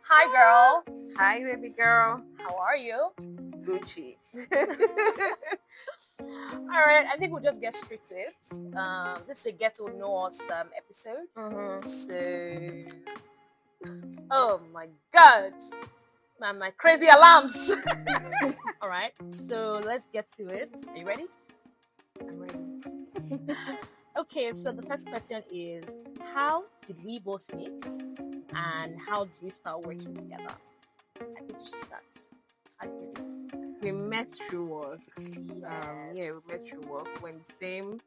Hi, girl. Hi, baby girl. How are you? Gucci. All right, I think we'll just get straight to it. This is a get to know us episode. So, oh my God, my crazy alarms. All right, so let's get to it. Are you ready? I'm ready. Okay, so the first question is, how did we both meet, and how did we start working together? I think you should start. How did we meet? We met through work. Yes. We met through work. We're in the same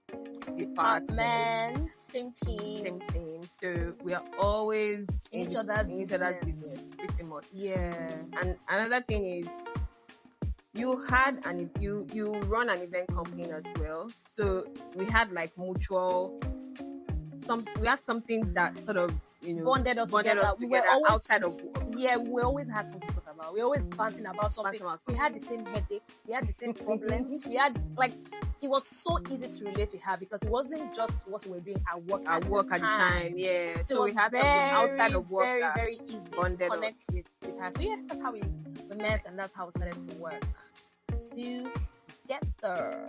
Department, department, same team. same team. So we are always In each other's business, pretty much. Yeah. And another thing is, you run an event company as well. So we had like mutual. We had something that sort of Bonded us together. We were always outside of work. Yeah, we always had something to talk about. We always bouncing about something. We had the same headaches. We had the same problems. We had it was so easy to relate with her because it wasn't just what we were doing at work. At the time, yeah. So we had something outside of work very, very easy to connect us. with her. So yeah, that's how we met, and that's how we started to work together.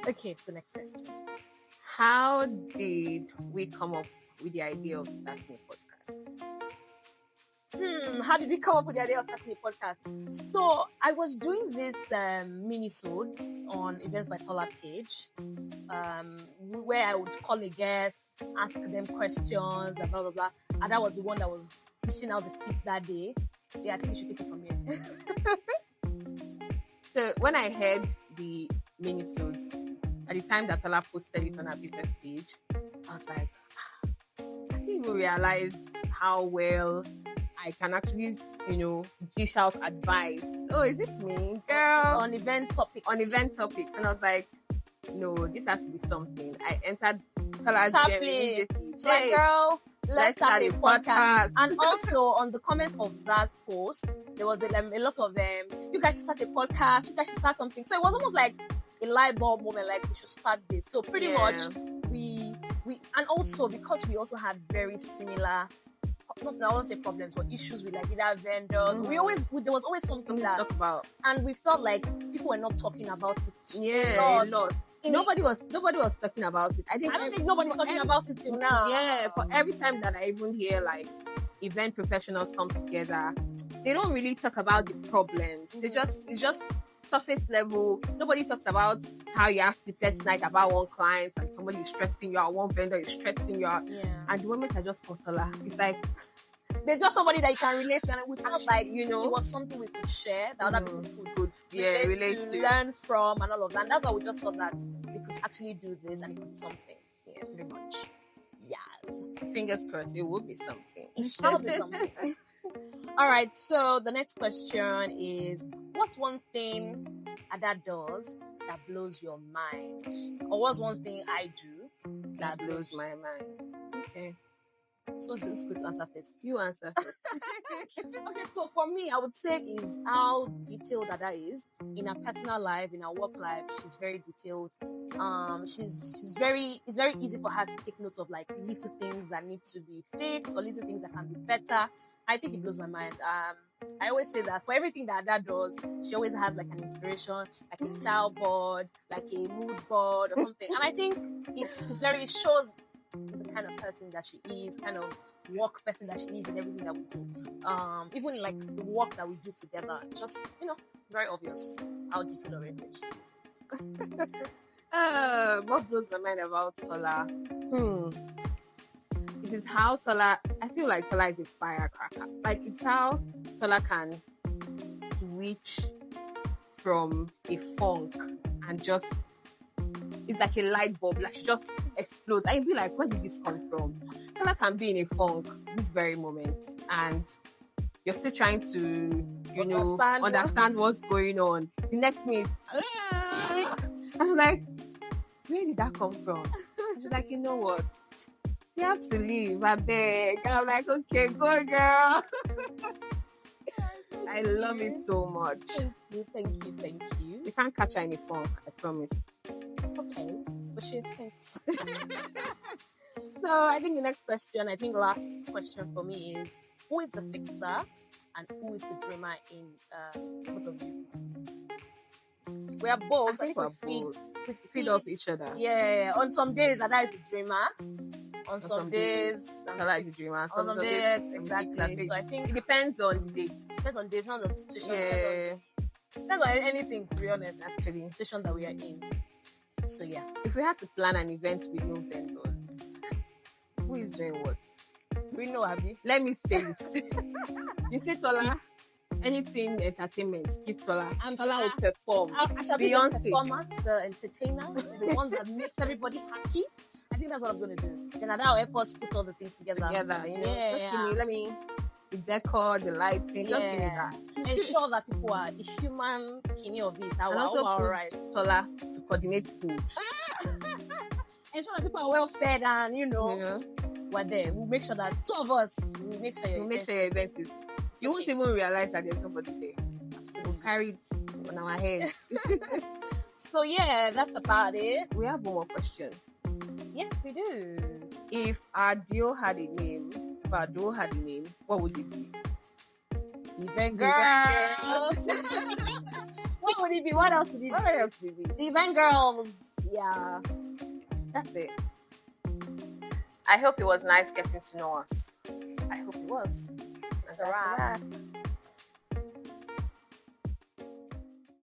Okay, so next question. How did we come up with the idea of starting a podcast? How did we come up with the idea of starting a podcast? So I was doing this mini-sodes on Events by Tola page, where I would call a guest, ask them questions, and blah blah blah. And that was the one that was dishing out the tips that day. Yeah, I think you should take it from here. So when I heard the mini-sodes, at the time that Tola posted it on her business page, I was like, I think we realized how well I can actually, dish out advice. Oh, is this me, girl? On event topics. And I was like, no, this has to be something. I entered Tola's DM immediately. Hey, girl, let's start a podcast. And also on the comment of that post, there was a lot of you guys should start a podcast. You guys should start something. So it was almost like a light bulb moment, like we should start this. So pretty much we and also because we also had very similar, not I won't say problems, but issues with like either vendors. There was always something to talk about, and we felt like people were not talking about it. A lot. Nobody was talking about it. I don't think nobody's talking about it till now. Yeah, for every time that I even hear like event professionals come together, they don't really talk about the problems. It's just surface level. Nobody talks about how you have sleepless night about one client and somebody is stressing you out, one vendor is stressing you out. Yeah. And the moment I just got Tola, it's like there's just somebody that you can relate to, and we felt like it was something we could share that other people could relate to, learn from, and all of that. And that's why we just thought that we could actually do this and it could be something. Yeah, pretty much. Yes. Fingers crossed, it will be something. It shall be something. All right, so the next question is, what's one thing Ada does that blows your mind? Or what's one thing I do that blows my mind? Okay. So it's good to answer first. You answer first. Okay, so for me, I would say is how detailed Ada is in her personal life, in her work life. She's very detailed. It's very easy for her to take note of like little things that need to be fixed or little things that can be better. I think it blows my mind. I always say that for everything that Ada does, she always has like an inspiration, like a style board, like a mood board or something. And I think it shows the kind of person that she is, kind of work person that she is, and everything that we do. Even like the work that we do together, just very obvious how detail oriented she is. What blows my mind about Tola? It is how Tola. I feel like Tola is a firecracker. Like it's how Tola can switch from a funk and just. It's like a light bulb, like she just explodes. I'd be like, where did this come from? Tola can be in a funk this very moment, and you're still trying to, understand what's going on. The next minute, I'm like, where did that come from? She's like, you know what? You have to leave, I beg. I'm like, okay, go girl. I love it so much. Thank you. You can't catch her in a funk, I promise. Okay, but she thinks. So I think the next question, I think last question for me is, who is the fixer and who is the dreamer in both of you? We are both. I think we feed off each other. Yeah. On some days, Ada is a dreamer. On some days, Tola is a dreamer. On some days, exactly. So I think it depends on the day. Depends on the day, depends on the situation. Yeah. Depends on anything, to be honest. Actually, the situation that we are in. So yeah, if we had to plan an event with no vendors, who is doing what? We know, Abby. Let me say this. You see, Tola, anything entertainment, give Tola. Tola will perform. I shall be the performer, the entertainer, the one that makes everybody happy. I think that's what I'm going to do. Then I'll help us put all the things together. You know, let me the decor, the lighting, just give me that. Ensure that people are the human kidney of it. And also all right. Tola to coordinate food. Ensure that people are well fed and we're there. We'll make sure that two of us will make sure your event is. You won't even realize that there's nobody there. Absolutely. We'll carry it on our heads. So yeah, that's about it. We have one more question. Yes, we do. If our duo had a name, what would it be? Event Girls. What would it be? What else would it be? What else would it be? Event Girls. Yeah. That's it. I hope it was nice getting to know us. I hope it was. That's a wrap.